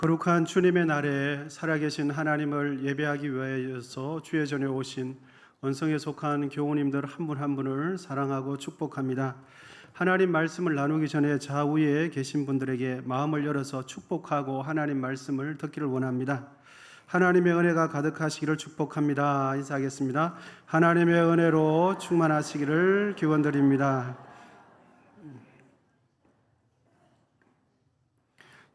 거룩한 주님의 날에 살아계신 하나님을 예배하기 위하여서 주의 전에 오신 원성에 속한 교우님들 한 분 한 분을 사랑하고 축복합니다. 하나님 말씀을 나누기 전에 좌우에 계신 분들에게 마음을 열어서 축복하고 하나님 말씀을 듣기를 원합니다. 하나님의 은혜가 가득하시기를 축복합니다. 인사하겠습니다. 하나님의 은혜로 충만하시기를 기원드립니다.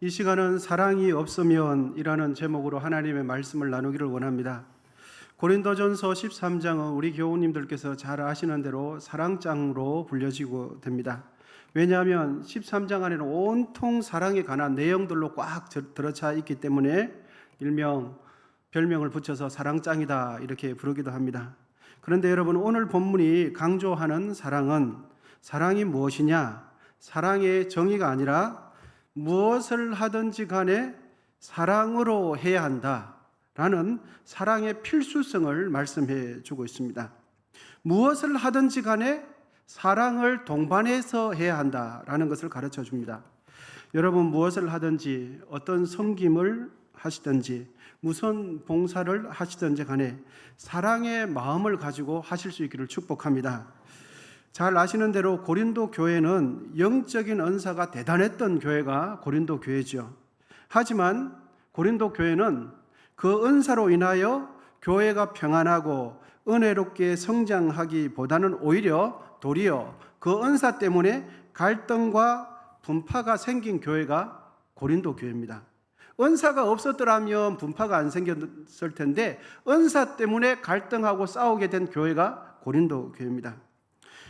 이 시간은 사랑이 없으면 이라는 제목으로 하나님의 말씀을 나누기를 원합니다. 고린도전서 13장은 우리 교우님들께서 잘 아시는 대로 사랑장으로 불려지고 됩니다. 왜냐하면 13장 안에는 온통 사랑에 관한 내용들로 꽉 들어차 있기 때문에 별명을 붙여서 사랑장이다 이렇게 부르기도 합니다. 그런데 여러분, 오늘 본문이 강조하는 사랑이 무엇이냐? 사랑의 정의가 아니라 무엇을 하든지 간에 사랑으로 해야 한다라는 사랑의 필수성을 말씀해 주고 있습니다. 무엇을 하든지 간에 사랑을 동반해서 해야 한다라는 것을 가르쳐 줍니다. 여러분, 무엇을 하든지 어떤 섬김을 하시든지 무슨 봉사를 하시든지 간에 사랑의 마음을 가지고 하실 수 있기를 축복합니다. 잘 아시는 대로 고린도 교회는 영적인 은사가 대단했던 교회가 고린도 교회죠. 하지만 고린도 교회는 그 은사로 인하여 교회가 평안하고 은혜롭게 성장하기보다는 오히려 도리어 그 은사 때문에 갈등과 분파가 생긴 교회가 고린도 교회입니다. 은사가 없었더라면 분파가 안 생겼을 텐데 은사 때문에 갈등하고 싸우게 된 교회가 고린도 교회입니다.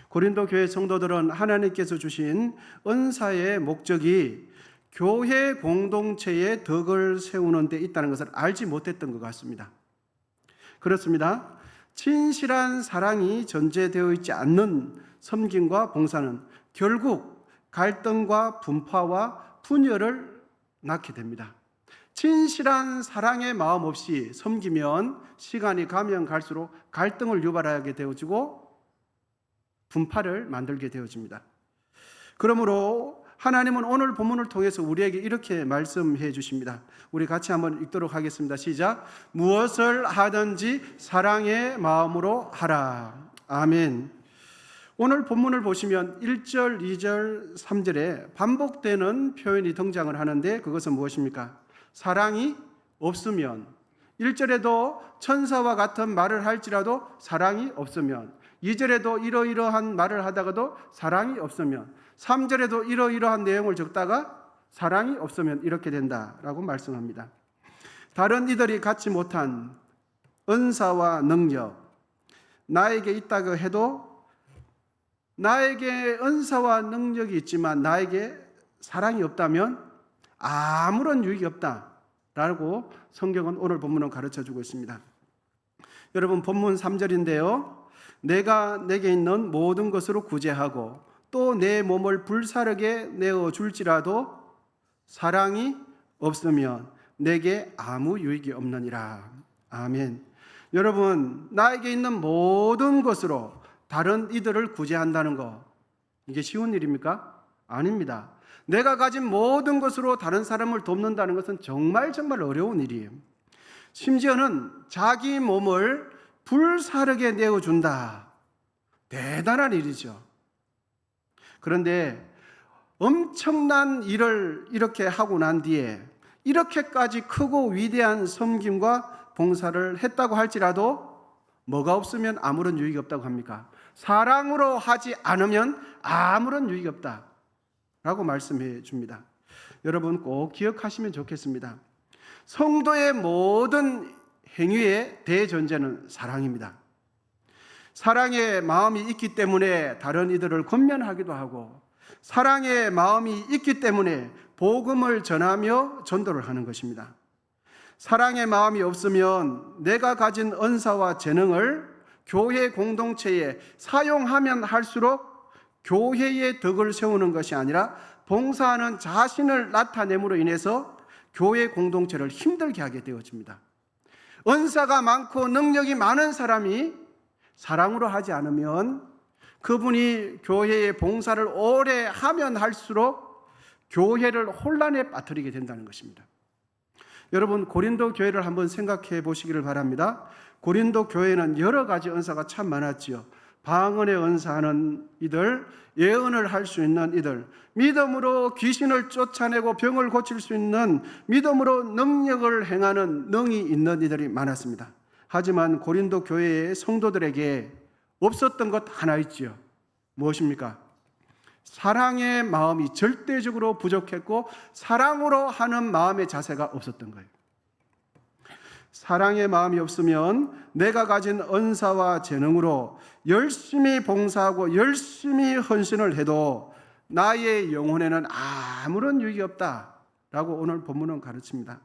고린도 교회 성도들은 하나님께서 주신 은사의 목적이 교회 공동체의 덕을 세우는 데 있다는 것을 알지 못했던 것 같습니다. 그렇습니다. 진실한 사랑이 전제되어 있지 않는 섬김과 봉사는 결국 갈등과 분파와 분열을 낳게 됩니다. 진실한 사랑의 마음 없이 섬기면 시간이 가면 갈수록 갈등을 유발하게 되어지고 분파를 만들게 되어집니다. 그러므로 하나님은 오늘 본문을 통해서 우리에게 이렇게 말씀해 주십니다. 우리 같이 한번 읽도록 하겠습니다. 시작. 무엇을 하든지 사랑의 마음으로 하라. 아멘. 오늘 본문을 보시면 1절, 2절, 3절에 반복되는 표현이 등장을 하는데 그것은 무엇입니까? 사랑이 없으면, 1절에도 천사와 같은 말을 할지라도 사랑이 없으면, 2절에도 이러이러한 말을 하다가도 사랑이 없으면, 3절에도 이러이러한 내용을 적다가 사랑이 없으면 이렇게 된다라고 말씀합니다. 다른 이들이 갖지 못한 은사와 능력, 나에게 있다고 해도 나에게 은사와 능력이 있지만 나에게 사랑이 없다면 아무런 유익이 없다라고 성경은 오늘 본문은 가르쳐주고 있습니다. 여러분, 본문 3절인데요. 내가 내게 있는 모든 것으로 구제하고 또 내 몸을 불사르게 내어줄지라도 사랑이 없으면 내게 아무 유익이 없느니라. 아멘. 여러분, 나에게 있는 모든 것으로 다른 이들을 구제한다는 거, 이게 쉬운 일입니까? 아닙니다. 내가 가진 모든 것으로 다른 사람을 돕는다는 것은 정말 어려운 일이에요. 심지어는 자기 몸을 불사르게 내어준다. 대단한 일이죠. 그런데 엄청난 일을 이렇게 하고 난 뒤에 이렇게까지 크고 위대한 섬김과 봉사를 했다고 할지라도 뭐가 없으면 아무런 유익이 없다고 합니까? 사랑으로 하지 않으면 아무런 유익이 없다라고 말씀해 줍니다. 여러분, 꼭 기억하시면 좋겠습니다. 성도의 모든 행위의 대전제는 사랑입니다. 사랑의 마음이 있기 때문에 다른 이들을 권면하기도 하고, 사랑의 마음이 있기 때문에 복음을 전하며 전도를 하는 것입니다. 사랑의 마음이 없으면 내가 가진 은사와 재능을 교회 공동체에 사용하면 할수록 교회의 덕을 세우는 것이 아니라 봉사하는 자신을 나타냄으로 인해서 교회 공동체를 힘들게 하게 되어집니다. 은사가 많고 능력이 많은 사람이 사랑으로 하지 않으면 그분이 교회의 봉사를 오래 하면 할수록 교회를 혼란에 빠뜨리게 된다는 것입니다. 여러분, 고린도 교회를 한번 생각해 보시기를 바랍니다. 고린도 교회는 여러 가지 은사가 참 많았지요. 방언의 은사하는 이들, 예언을 할 수 있는 이들, 믿음으로 귀신을 쫓아내고 병을 고칠 수 있는, 믿음으로 능력을 행하는 능이 있는 이들이 많았습니다. 하지만 고린도 교회의 성도들에게 없었던 것 하나 있지요. 무엇입니까? 사랑의 마음이 절대적으로 부족했고 사랑으로 하는 마음의 자세가 없었던 거예요. 사랑의 마음이 없으면 내가 가진 은사와 재능으로 열심히 봉사하고 열심히 헌신을 해도 나의 영혼에는 아무런 유익이 없다라고 오늘 본문은 가르칩니다.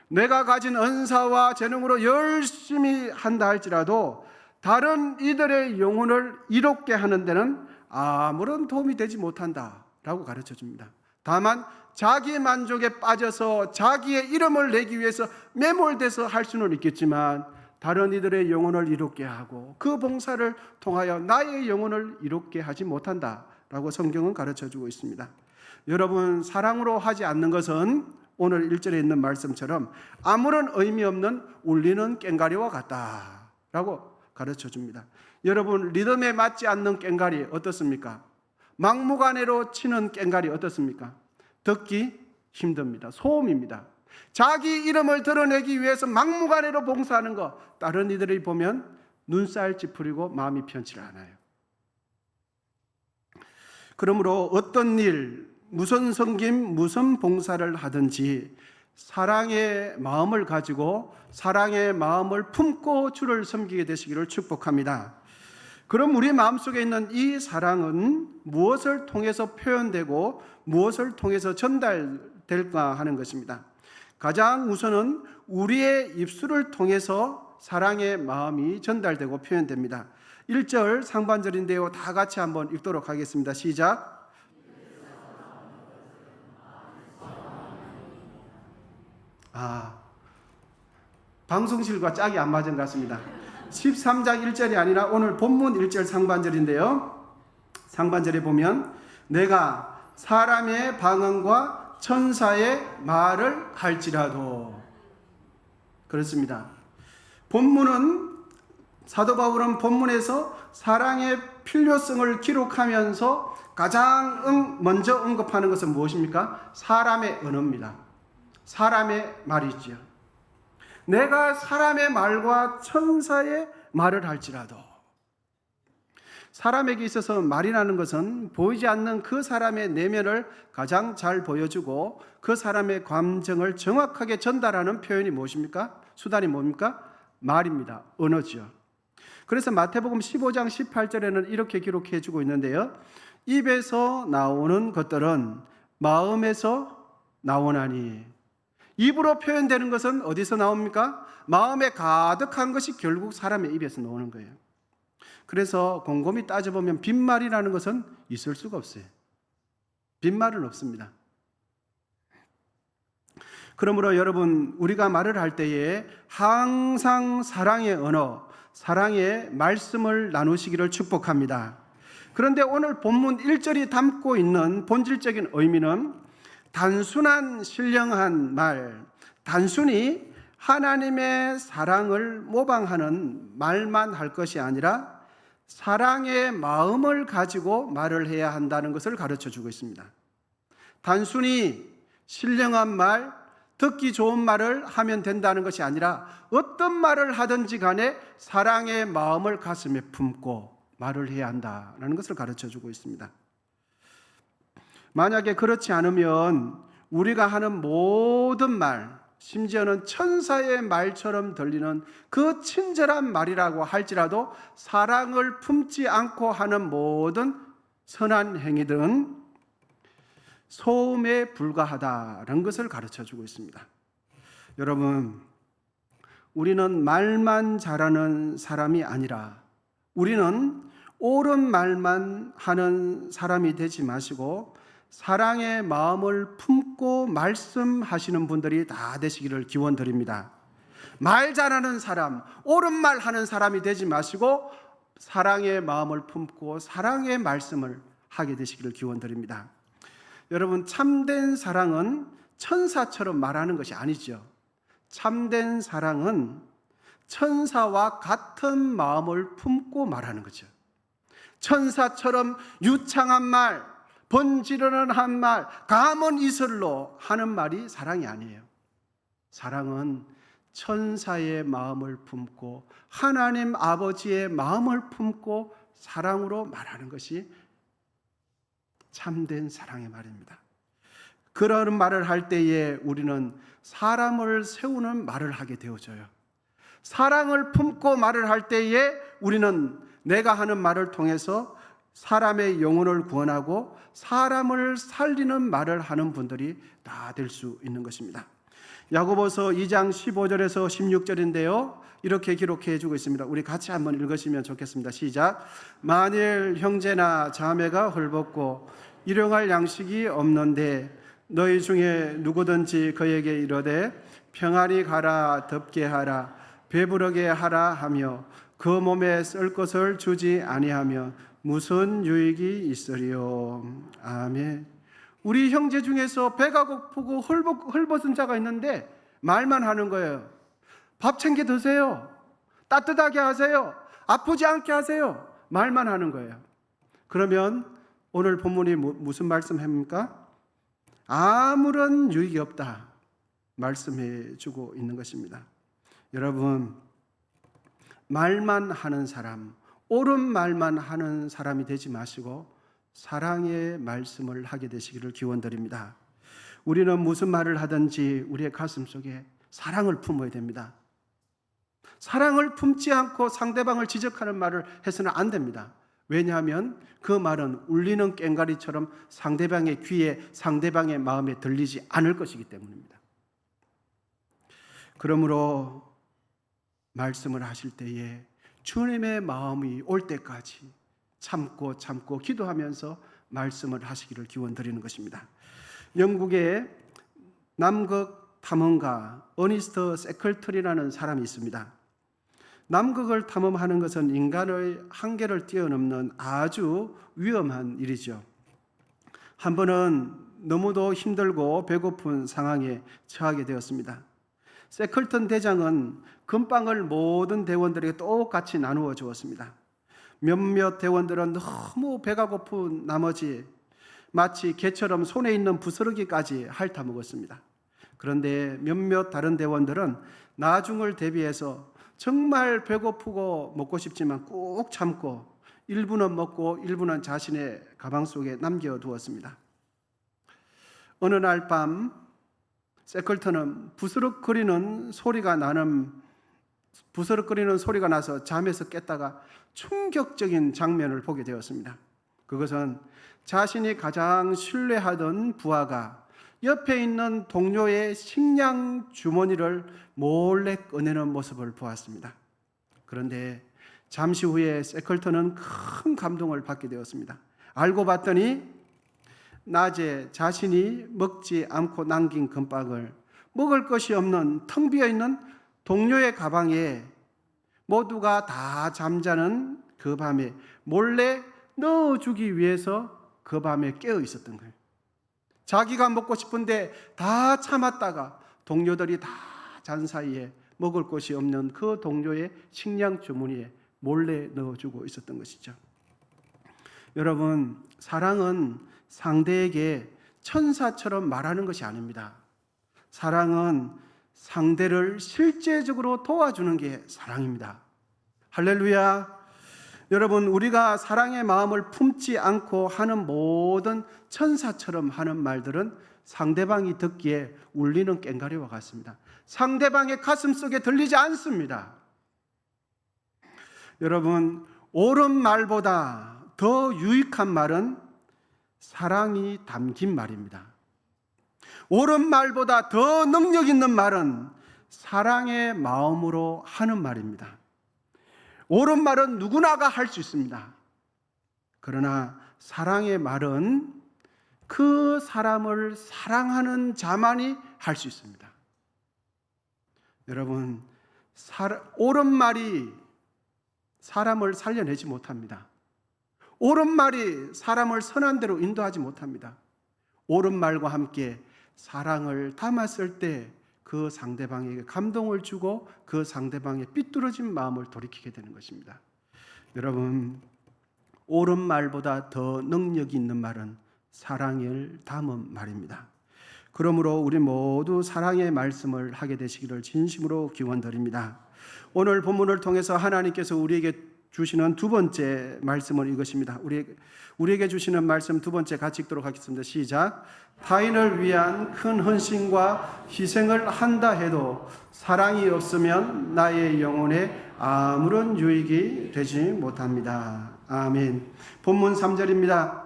내가 가진 은사와 재능으로 열심히 한다 할지라도 다른 이들의 영혼을 이롭게 하는 데는 아무런 도움이 되지 못한다라고 가르쳐 줍니다. 다만 자기 만족에 빠져서 자기의 이름을 내기 위해서 매몰돼서 할 수는 있겠지만 다른 이들의 영혼을 이롭게 하고 그 봉사를 통하여 나의 영혼을 이롭게 하지 못한다라고 성경은 가르쳐 주고 있습니다. 여러분, 사랑으로 하지 않는 것은 오늘 1절에 있는 말씀처럼 아무런 의미 없는 울리는 꽹과리와 같다라고 가르쳐 줍니다. 여러분, 리듬에 맞지 않는 꽹과리 어떻습니까? 막무가내로 치는 꽹과리 어떻습니까? 듣기 힘듭니다. 소음입니다. 자기 이름을 드러내기 위해서 막무가내로 봉사하는 거, 다른 이들이 보면 눈살 찌푸리고 마음이 편치 않아요. 그러므로 어떤 일, 무슨 섬김, 무슨 봉사를 하든지 사랑의 마음을 가지고 사랑의 마음을 품고 주를 섬기게 되시기를 축복합니다. 그럼 우리 마음속에 있는 이 사랑은 무엇을 통해서 표현되고 무엇을 통해서 전달될까 하는 것입니다. 가장 우선은 우리의 입술을 통해서 사랑의 마음이 전달되고 표현됩니다. 1절 상반절인데요. 다 같이 한번 읽도록 하겠습니다. 시작. 방송실과 짝이 안 맞은 것 같습니다. 13장 1절이 아니라 오늘 본문 1절 상반절인데요. 상반절에 보면 내가 사람의 방언과 천사의 말을 할지라도, 그렇습니다. 본문은, 사도 바울은 본문에서 사랑의 필요성을 기록하면서 가장 먼저 언급하는 것은 무엇입니까? 사람의 언어입니다. 사람의 말이지요. 내가 사람의 말과 천사의 말을 할지라도, 사람에게 있어서 말이라는 것은 보이지 않는 그 사람의 내면을 가장 잘 보여주고 그 사람의 감정을 정확하게 전달하는 표현이 무엇입니까? 수단이 뭡니까? 말입니다. 언어죠. 그래서 마태복음 15장 18절에는 이렇게 기록해 주고 있는데요. 입에서 나오는 것들은 마음에서 나오나니. 입으로 표현되는 것은 어디서 나옵니까? 마음에 가득한 것이 결국 사람의 입에서 나오는 거예요. 그래서 곰곰이 따져보면 빈말이라는 것은 있을 수가 없어요. 빈말은 없습니다. 그러므로 여러분, 우리가 말을 할 때에 항상 사랑의 언어, 사랑의 말씀을 나누시기를 축복합니다. 그런데 오늘 본문 1절이 담고 있는 본질적인 의미는 단순한 신령한 말, 단순히 하나님의 사랑을 모방하는 말만 할 것이 아니라 사랑의 마음을 가지고 말을 해야 한다는 것을 가르쳐 주고 있습니다. 단순히 신령한 말, 듣기 좋은 말을 하면 된다는 것이 아니라 어떤 말을 하든지 간에 사랑의 마음을 가슴에 품고 말을 해야 한다는 것을 가르쳐 주고 있습니다. 만약에 그렇지 않으면 우리가 하는 모든 말, 심지어는 천사의 말처럼 들리는 그 친절한 말이라고 할지라도 사랑을 품지 않고 하는 모든 선한 행위들은 소음에 불과하다는 것을 가르쳐주고 있습니다. 여러분, 우리는 말만 잘하는 사람이 아니라 우리는 옳은 말만 하는 사람이 되지 마시고 사랑의 마음을 품고 말씀하시는 분들이 다 되시기를 기원드립니다. 말 잘하는 사람, 옳은 말 하는 사람이 되지 마시고 사랑의 마음을 품고 사랑의 말씀을 하게 되시기를 기원드립니다. 여러분, 참된 사랑은 천사처럼 말하는 것이 아니죠. 참된 사랑은 천사와 같은 마음을 품고 말하는 거죠. 천사처럼 유창한 말, 번지르르한 말, 감언 이설로 하는 말이 사랑이 아니에요. 사랑은 천사의 마음을 품고 하나님 아버지의 마음을 품고 사랑으로 말하는 것이 참된 사랑의 말입니다. 그런 말을 할 때에 우리는 사람을 세우는 말을 하게 되어져요. 사랑을 품고 말을 할 때에 우리는 내가 하는 말을 통해서 사람의 영혼을 구원하고 사람을 살리는 말을 하는 분들이 다 될 수 있는 것입니다. 야고보서 2장 15절에서 16절인데요. 이렇게 기록해 주고 있습니다. 우리 같이 한번 읽으시면 좋겠습니다. 시작. 만일 형제나 자매가 헐벗고 일용할 양식이 없는데 너희 중에 누구든지 그에게 이르되 평안히 가라, 덥게 하라, 배부르게 하라 하며 그 몸에 쓸 것을 주지 아니하며 무슨 유익이 있으리요. 아멘. 우리 형제 중에서 배가 고프고 헐벗은 자가 있는데 말만 하는 거예요. 밥 챙겨 드세요. 따뜻하게 하세요. 아프지 않게 하세요. 말만 하는 거예요. 그러면 오늘 본문이 무슨 말씀입니까? 아무런 유익이 없다 말씀해 주고 있는 것입니다. 여러분, 말만 하는 사람, 옳은 말만 하는 사람이 되지 마시고 사랑의 말씀을 하게 되시기를 기원드립니다. 우리는 무슨 말을 하든지 우리의 가슴 속에 사랑을 품어야 됩니다. 사랑을 품지 않고 상대방을 지적하는 말을 해서는 안 됩니다. 왜냐하면 그 말은 울리는 꽹과리처럼 상대방의 귀에, 상대방의 마음에 들리지 않을 것이기 때문입니다. 그러므로 말씀을 하실 때에 주님의 마음이 올 때까지 참고 기도하면서 말씀을 하시기를 기원드리는 것입니다. 영국의 남극 탐험가 어니스트 세클틀이라는 사람이 있습니다. 남극을 탐험하는 것은 인간의 한계를 뛰어넘는 아주 위험한 일이죠. 한 번은 너무도 힘들고 배고픈 상황에 처하게 되었습니다. 세클턴 대장은 금빵을 모든 대원들에게 똑같이 나누어 주었습니다. 몇몇 대원들은 너무 배가 고픈 나머지 마치 개처럼 손에 있는 부스러기까지 핥아 먹었습니다. 그런데 몇몇 다른 대원들은 나중을 대비해서 정말 배고프고 먹고 싶지만 꾹 참고 일부는 먹고 일부는 자신의 가방 속에 남겨두었습니다. 어느 날 밤 세클턴은 부스럭거리는 소리가 나서 잠에서 깼다가 충격적인 장면을 보게 되었습니다. 그것은 자신이 가장 신뢰하던 부하가 옆에 있는 동료의 식량 주머니를 몰래 꺼내는 모습을 보았습니다. 그런데 잠시 후에 세클턴은 큰 감동을 받게 되었습니다. 알고 봤더니 낮에 자신이 먹지 않고 남긴 금빵을 먹을 것이 없는 텅 비어있는 동료의 가방에 모두가 다 잠자는 그 밤에 몰래 넣어주기 위해서 그 밤에 깨어 있었던 거예요. 자기가 먹고 싶은데 다 참았다가 동료들이 다 잔 사이에 먹을 것이 없는 그 동료의 식량 주머니에 몰래 넣어주고 있었던 것이죠. 여러분, 사랑은 상대에게 천사처럼 말하는 것이 아닙니다. 사랑은 상대를 실제적으로 도와주는 게 사랑입니다. 할렐루야. 여러분, 우리가 사랑의 마음을 품지 않고 하는 모든 천사처럼 하는 말들은 상대방이 듣기에 울리는 꽹과리와 같습니다. 상대방의 가슴 속에 들리지 않습니다. 여러분, 옳은 말보다 더 유익한 말은 사랑이 담긴 말입니다. 옳은 말보다 더 능력 있는 말은 사랑의 마음으로 하는 말입니다. 옳은 말은 누구나가 할 수 있습니다. 그러나 사랑의 말은 그 사람을 사랑하는 자만이 할 수 있습니다. 여러분, 옳은 말이 사람을 살려내지 못합니다. 옳은 말이 사람을 선한 대로 인도하지 못합니다. 옳은 말과 함께 사랑을 담았을 때 그 상대방에게 감동을 주고 그 상대방의 삐뚤어진 마음을 돌이키게 되는 것입니다. 여러분, 옳은 말보다 더 능력이 있는 말은 사랑을 담은 말입니다. 그러므로 우리 모두 사랑의 말씀을 하게 되시기를 진심으로 기원드립니다. 오늘 본문을 통해서 하나님께서 우리에게 주시는 두 번째 말씀은 이것입니다. 우리에게 주시는 말씀 두 번째 같이 읽도록 하겠습니다. 시작. 타인을 위한 큰 헌신과 희생을 한다 해도 사랑이 없으면 나의 영혼에 아무런 유익이 되지 못합니다. 아멘. 본문 3절입니다.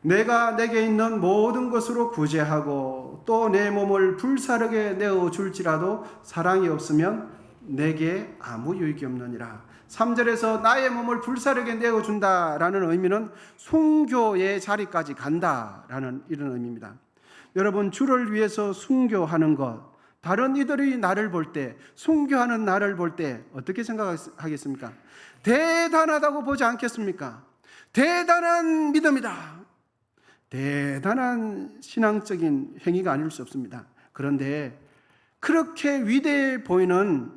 내가 내게 있는 모든 것으로 구제하고 또 내 몸을 불사르게 내어줄지라도 사랑이 없으면 내게 아무 유익이 없느니라. 3절에서 나의 몸을 불사르게 내어준다라는 의미는 순교의 자리까지 간다라는 이런 의미입니다. 여러분, 주를 위해서 순교하는 것, 다른 이들이 나를 볼 때, 순교하는 나를 볼 때 어떻게 생각하겠습니까? 대단하다고 보지 않겠습니까? 대단한 믿음이다. 대단한 신앙적인 행위가 아닐 수 없습니다. 그런데 그렇게 위대해 보이는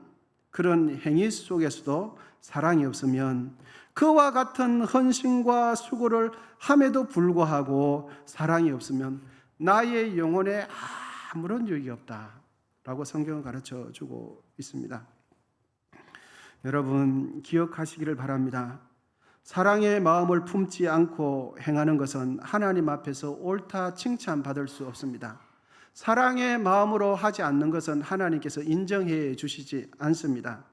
그런 행위 속에서도 사랑이 없으면 그와 같은 헌신과 수고를 함에도 불구하고 사랑이 없으면 나의 영혼에 아무런 유익이 없다라고 성경은 가르쳐 주고 있습니다. 여러분, 기억하시기를 바랍니다. 사랑의 마음을 품지 않고 행하는 것은 하나님 앞에서 옳다 칭찬받을 수 없습니다. 사랑의 마음으로 하지 않는 것은 하나님께서 인정해 주시지 않습니다.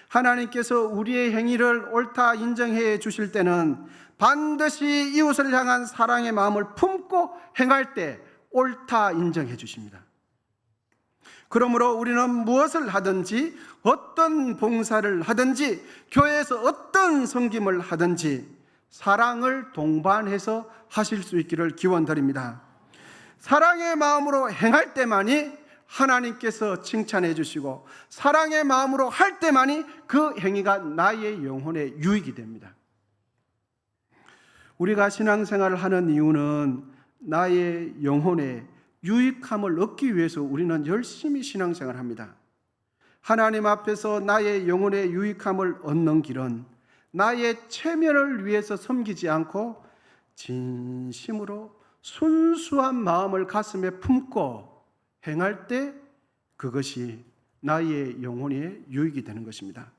하나님께서 우리의 행위를 옳다 인정해 주실 때는 반드시 이웃을 향한 사랑의 마음을 품고 행할 때 옳다 인정해 주십니다. 그러므로 우리는 무엇을 하든지, 어떤 봉사를 하든지, 교회에서 어떤 섬김을 하든지 사랑을 동반해서 하실 수 있기를 기원드립니다. 사랑의 마음으로 행할 때만이 하나님께서 칭찬해 주시고, 사랑의 마음으로 할 때만이 그 행위가 나의 영혼에 유익이 됩니다. 우리가 신앙생활을 하는 이유는 나의 영혼에 유익함을 얻기 위해서 우리는 열심히 신앙생활을 합니다. 하나님 앞에서 나의 영혼의 유익함을 얻는 길은 나의 체면을 위해서 섬기지 않고 진심으로 순수한 마음을 가슴에 품고 행할 때 그것이 나의 영혼의 유익이 되는 것입니다.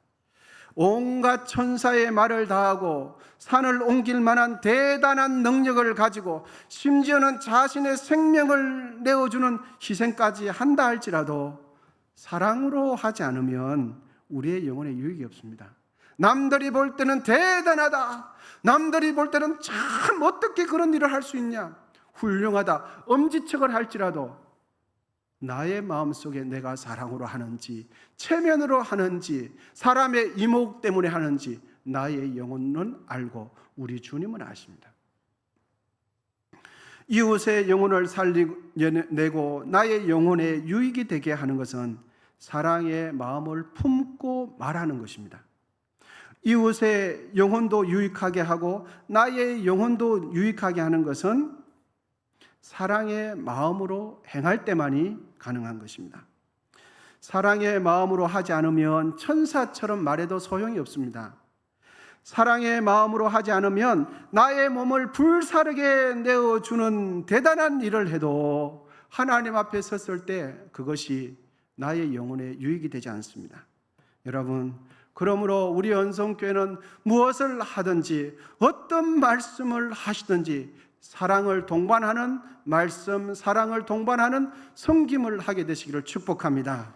온갖 천사의 말을 다하고 산을 옮길 만한 대단한 능력을 가지고 심지어는 자신의 생명을 내어주는 희생까지 한다 할지라도 사랑으로 하지 않으면 우리의 영혼에 유익이 없습니다. 남들이 볼 때는 대단하다, 남들이 볼 때는 참 어떻게 그런 일을 할 수 있냐, 훌륭하다, 엄지척을 할지라도 나의 마음속에 내가 사랑으로 하는지, 체면으로 하는지, 사람의 이목 때문에 하는지 나의 영혼은 알고 우리 주님은 아십니다. 이웃의 영혼을 살려내고 나의 영혼에 유익이 되게 하는 것은 사랑의 마음을 품고 말하는 것입니다. 이웃의 영혼도 유익하게 하고 나의 영혼도 유익하게 하는 것은 사랑의 마음으로 행할 때만이 가능한 것입니다. 사랑의 마음으로 하지 않으면 천사처럼 말해도 소용이 없습니다. 사랑의 마음으로 하지 않으면 나의 몸을 불사르게 내어주는 대단한 일을 해도 하나님 앞에 섰을 때 그것이 나의 영혼에 유익이 되지 않습니다. 여러분, 그러므로 우리 언성교회는 무엇을 하든지 어떤 말씀을 하시든지 사랑을 동반하는 말씀, 사랑을 동반하는 섬김을 하게 되시기를 축복합니다.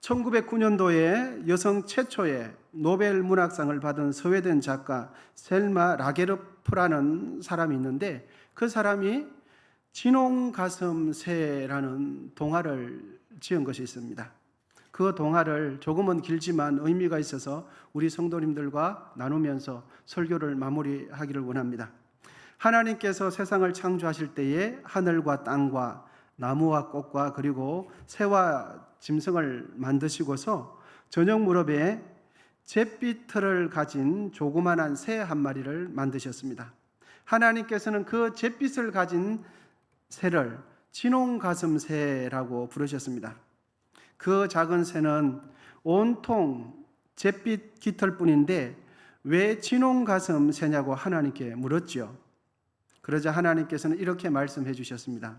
1909년도에 여성 최초의 노벨 문학상을 받은 스웨덴 작가 셀마 라게르프라는 사람이 있는데, 그 사람이 진홍가슴새라는 동화를 지은 것이 있습니다. 그 동화를 조금은 길지만 의미가 있어서 우리 성도님들과 나누면서 설교를 마무리하기를 원합니다. 하나님께서 세상을 창조하실 때에 하늘과 땅과 나무와 꽃과 그리고 새와 짐승을 만드시고서 저녁 무렵에 잿빛 털을 가진 조그만한 새 한 마리를 만드셨습니다. 하나님께서는 그 잿빛을 가진 새를 진홍가슴새라고 부르셨습니다. 그 작은 새는 온통 잿빛 깃털뿐인데 왜 진홍가슴새냐고 하나님께 물었죠. 그러자 하나님께서는 이렇게 말씀해 주셨습니다.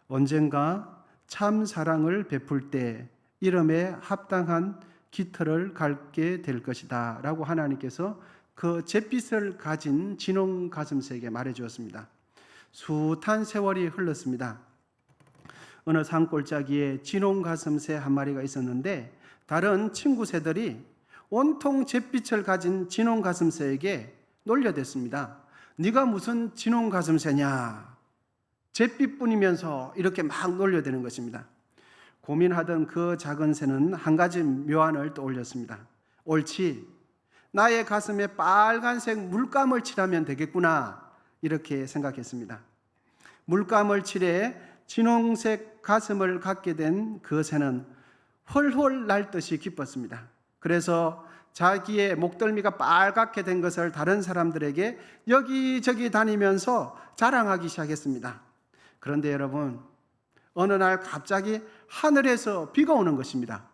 언젠가 참 사랑을 베풀 때 이름에 합당한 깃털을 갖게 될 것이다 라고 하나님께서 그 잿빛을 가진 진홍가슴새에게 말해 주었습니다. 숱한 세월이 흘렀습니다. 어느 산골짜기에 진홍가슴새 한 마리가 있었는데 다른 친구 새들이 온통 잿빛을 가진 진홍가슴새에게 놀려댔습니다. 네가 무슨 진홍가슴새냐? 잿빛뿐이면서 이렇게 막 놀려대는 것입니다. 고민하던 그 작은 새는 한 가지 묘안을 떠올렸습니다. 옳지, 나의 가슴에 빨간색 물감을 칠하면 되겠구나 이렇게 생각했습니다. 물감을 칠해 진홍색 가슴을 갖게 된 그 새는 홀홀 날듯이 기뻤습니다. 그래서 자기의 목덜미가 빨갛게 된 것을 다른 사람들에게 여기저기 다니면서 자랑하기 시작했습니다. 그런데 여러분, 어느 날 갑자기 하늘에서 비가 오는 것입니다.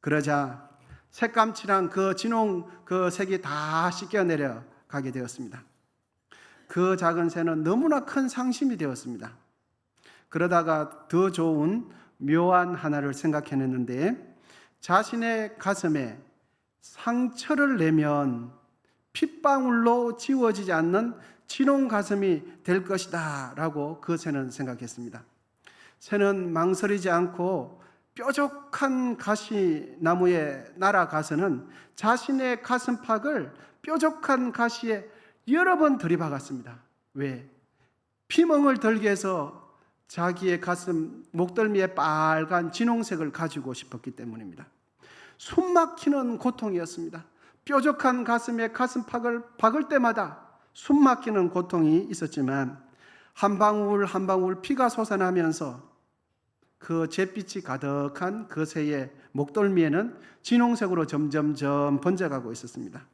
그러자 색감칠한 그 진홍 그 색이 다 씻겨 내려가게 되었습니다. 그 작은 새는 너무나 큰 상심이 되었습니다. 그러다가 더 좋은 묘안 하나를 생각해냈는데 자신의 가슴에 상처를 내면 핏방울로 지워지지 않는 진홍 가슴이 될 것이다 라고 그 새는 생각했습니다. 새는 망설이지 않고 뾰족한 가시나무에 날아가서는 자신의 가슴팍을 뾰족한 가시에 여러 번 들이박았습니다. 왜? 피멍을 들게 해서 자기의 가슴 목덜미에 빨간 진홍색을 가지고 싶었기 때문입니다. 숨막히는 고통이었습니다. 뾰족한 가슴에 가슴팍을 박을 때마다 숨막히는 고통이 있었지만 한 방울 한 방울 피가 솟아나면서 그 잿빛이 가득한 그 새의 목덜미에는 진홍색으로 점점점 번져가고 있었습니다.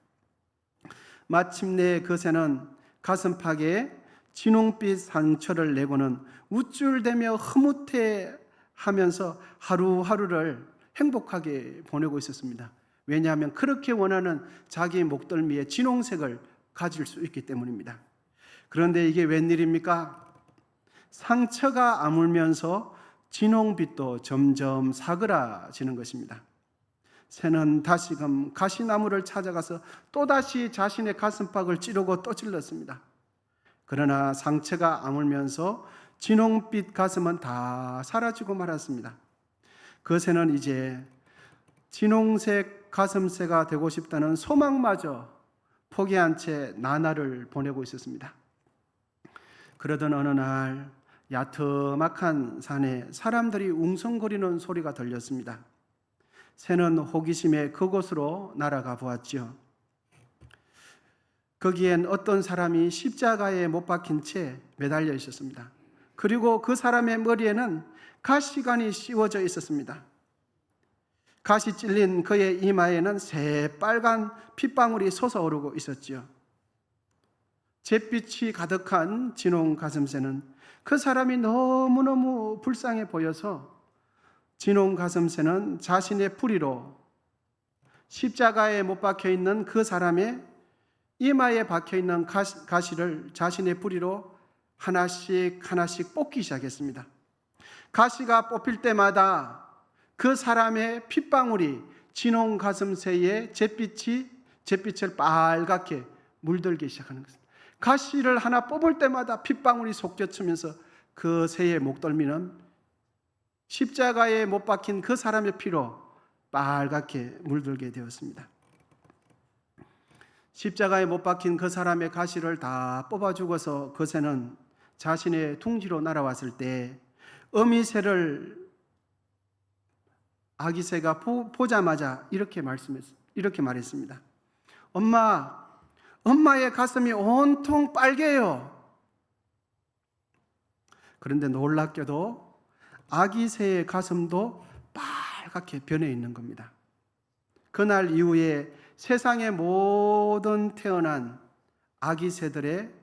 마침내 그 새는 가슴팍에 진홍빛 상처를 내고는 우쭐대며 흐뭇해하면서 하루하루를 행복하게 보내고 있었습니다. 왜냐하면 그렇게 원하는 자기 목덜미에 진홍색을 가질 수 있기 때문입니다. 그런데 이게 웬일입니까? 상처가 아물면서 진홍빛도 점점 사그라지는 것입니다. 새는 다시금 가시나무를 찾아가서 또다시 자신의 가슴팍을 찌르고 또 찔렀습니다. 그러나 상처가 아물면서 진홍빛 가슴은 다 사라지고 말았습니다. 그 새는 이제 진홍색 가슴새가 되고 싶다는 소망마저 포기한 채 나날을 보내고 있었습니다. 그러던 어느 날 야트막한 산에 사람들이 웅성거리는 소리가 들렸습니다. 새는 호기심에 그곳으로 날아가 보았지요. 거기엔 어떤 사람이 십자가에 못 박힌 채 매달려 있었습니다. 그리고 그 사람의 머리에는 가시관이 씌워져 있었습니다. 가시 찔린 그의 이마에는 새빨간 핏방울이 솟아오르고 있었지요. 잿빛이 가득한 진홍 가슴새는 그 사람이 너무너무 불쌍해 보여서 진홍 가슴새는 자신의 뿌리로 십자가에 못 박혀 있는 그 사람의 이마에 박혀 있는 가시를 자신의 뿌리로 하나씩 하나씩 뽑기 시작했습니다. 가시가 뽑힐 때마다 그 사람의 핏방울이 진홍 가슴새의 잿빛을 빨갛게 물들기 시작하는 것입니다. 가시를 하나 뽑을 때마다 핏방울이 솟겨치면서 그 새의 목덜미는 십자가에 못 박힌 그 사람의 피로 빨갛게 물들게 되었습니다. 십자가에 못 박힌 그 사람의 가시를 다 뽑아주고서 그 새는 자신의 둥지로 날아왔을 때 어미새를 아기새가 보자마자 이렇게 말했습니다. 엄마의 가슴이 온통 빨개요. 그런데 놀랍게도 아기새의 가슴도 빨갛게 변해 있는 겁니다. 그날 이후에 세상의 모든 태어난 아기새들의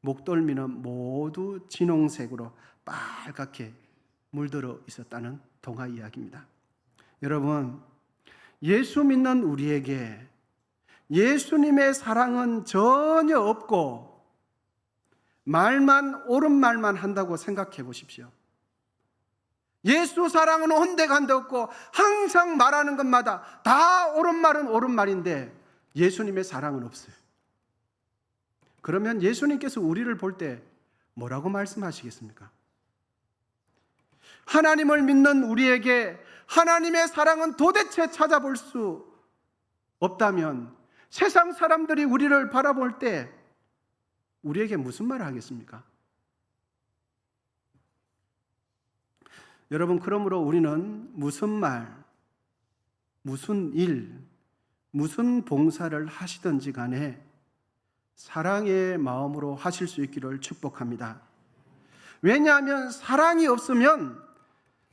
목덜미는 모두 진홍색으로 빨갛게 물들어 있었다는 동화 이야기입니다. 여러분, 예수 믿는 우리에게 예수님의 사랑은 전혀 없고 옳은 말만 한다고 생각해 보십시오. 예수 사랑은 온데간데 없고 항상 말하는 것마다 다 옳은 말은 옳은 말인데 예수님의 사랑은 없어요. 그러면 예수님께서 우리를 볼 때 뭐라고 말씀하시겠습니까? 하나님을 믿는 우리에게 하나님의 사랑은 도대체 찾아볼 수 없다면 세상 사람들이 우리를 바라볼 때 우리에게 무슨 말을 하겠습니까? 여러분, 그러므로 우리는 무슨 말, 무슨 일, 무슨 봉사를 하시든지 간에 사랑의 마음으로 하실 수 있기를 축복합니다. 왜냐하면 사랑이 없으면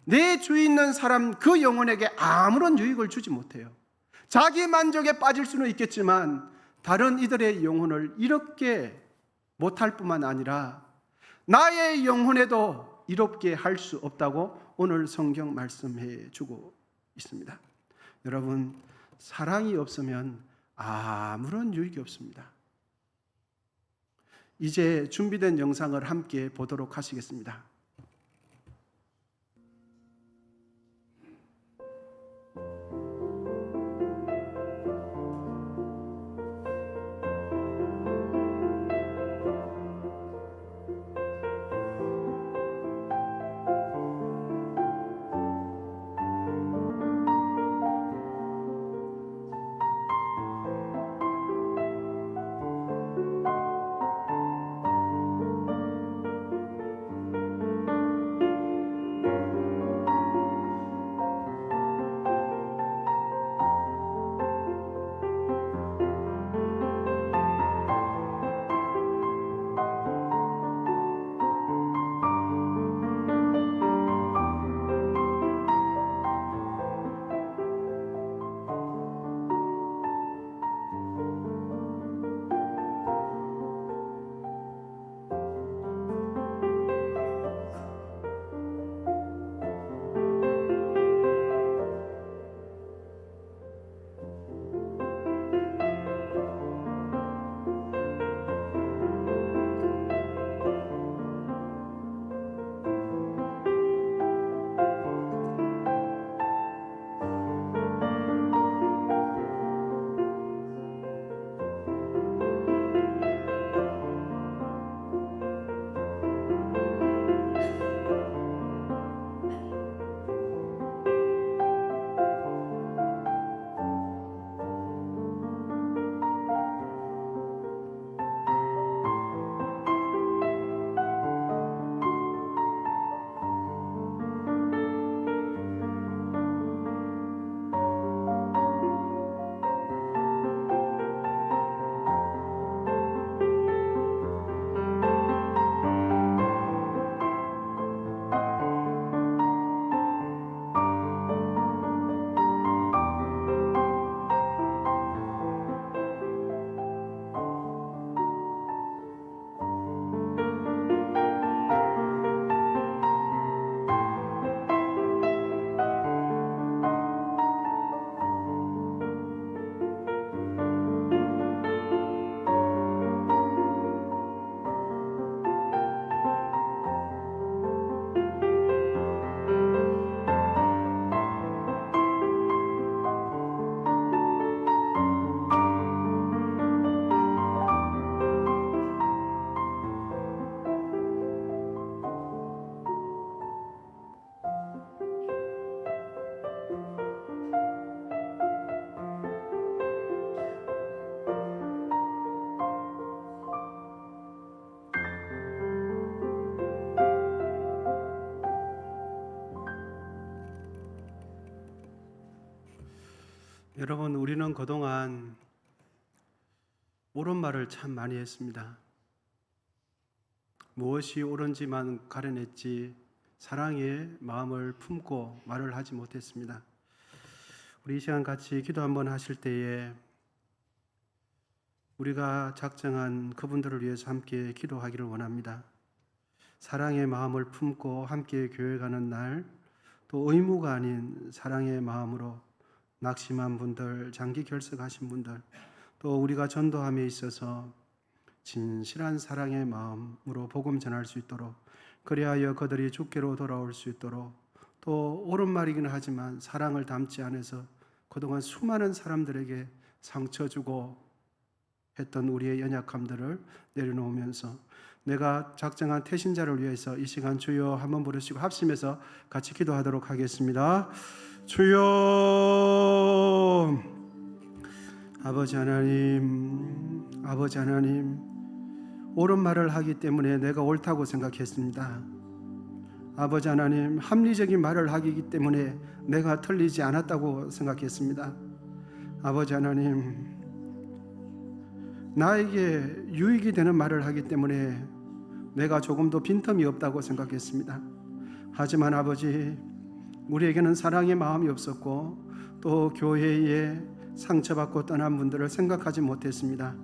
내 주위에 있는 사람 그 영혼에게 아무런 유익을 주지 못해요. 자기 만족에 빠질 수는 있겠지만 다른 이들의 영혼을 이롭게 못할 뿐만 아니라 나의 영혼에도 이롭게 할 수 없다고 오늘 성경 말씀해 주고 있습니다. 여러분, 사랑이 없으면 아무런 유익이 없습니다. 이제 준비된 영상을 함께 보도록 하시겠습니다. 여러분, 우리는 그동안 옳은 말을 참 많이 했습니다. 무엇이 옳은지만 가려냈지 사랑의 마음을 품고 말을 하지 못했습니다. 우리 이 시간 같이 기도 한번 하실 때에 우리가 작정한 그분들을 위해서 함께 기도하기를 원합니다. 사랑의 마음을 품고 함께 교회 가는 날, 또 의무가 아닌 사랑의 마음으로 낙심한 분들, 장기 결석하신 분들, 또 우리가 전도함에 있어서 진실한 사랑의 마음으로 복음 전할 수 있도록, 그리하여 그들이 주께로 돌아올 수 있도록, 또 옳은 말이긴 하지만 사랑을 담지 않아서 그동안 수많은 사람들에게 상처 주고 했던 우리의 연약함들을 내려놓으면서 내가 작정한 태신자를 위해서 이 시간 주여 한번 부르시고 합심해서 같이 기도하도록 하겠습니다. 주여, 아버지 하나님, 아버지 하나님, 옳은 말을 하기 때문에 내가 옳다고 생각했습니다. 아버지 하나님, 합리적인 말을 하기 때문에 내가 틀리지 않았다고 생각했습니다. 아버지 하나님, 나에게 유익이 되는 말을 하기 때문에 내가 조금도 빈틈이 없다고 생각했습니다. 하지만 아버지, 우리에게는 사랑의 마음이 없었고 또 교회에 상처받고 떠난 분들을 생각하지 못했습니다.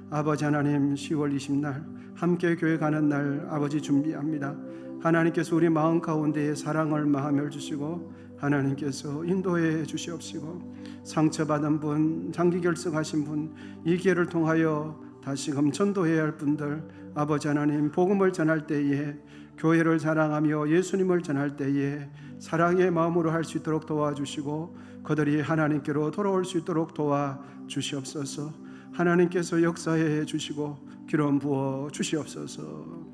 아버지 하나님, 10월 20날 함께 교회 가는 날 아버지 준비합니다. 하나님께서 우리 마음 가운데에 사랑을 마음을 주시고 하나님께서 인도해 주시옵시고, 상처받은 분, 장기 결석하신 분, 이 기회를 통하여 다시금 전도해야 할 분들, 아버지 하나님, 복음을 전할 때에, 교회를 자랑하며 예수님을 전할 때에 사랑의 마음으로 할 수 있도록 도와주시고 그들이 하나님께로 돌아올 수 있도록 도와주시옵소서. 하나님께서 역사해 주시고 기름 부어 주시옵소서.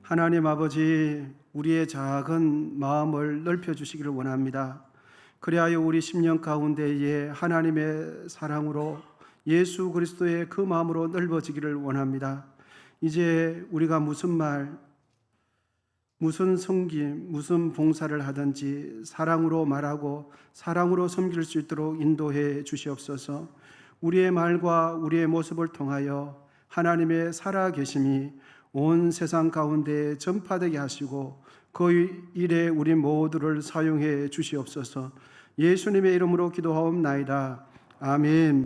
하나님 아버지, 우리의 작은 마음을 넓혀 주시기를 원합니다. 그리하여 우리 심령 가운데에 하나님의 사랑으로 예수 그리스도의 그 마음으로 넓어지기를 원합니다. 이제 우리가 무슨 말, 무슨 섬김, 무슨 봉사를 하든지 사랑으로 말하고 사랑으로 섬길 수 있도록 인도해 주시옵소서. 우리의 말과 우리의 모습을 통하여 하나님의 살아계심이 온 세상 가운데 전파되게 하시고 그 일에 우리 모두를 사용해 주시옵소서. 예수님의 이름으로 기도하옵나이다. 아멘.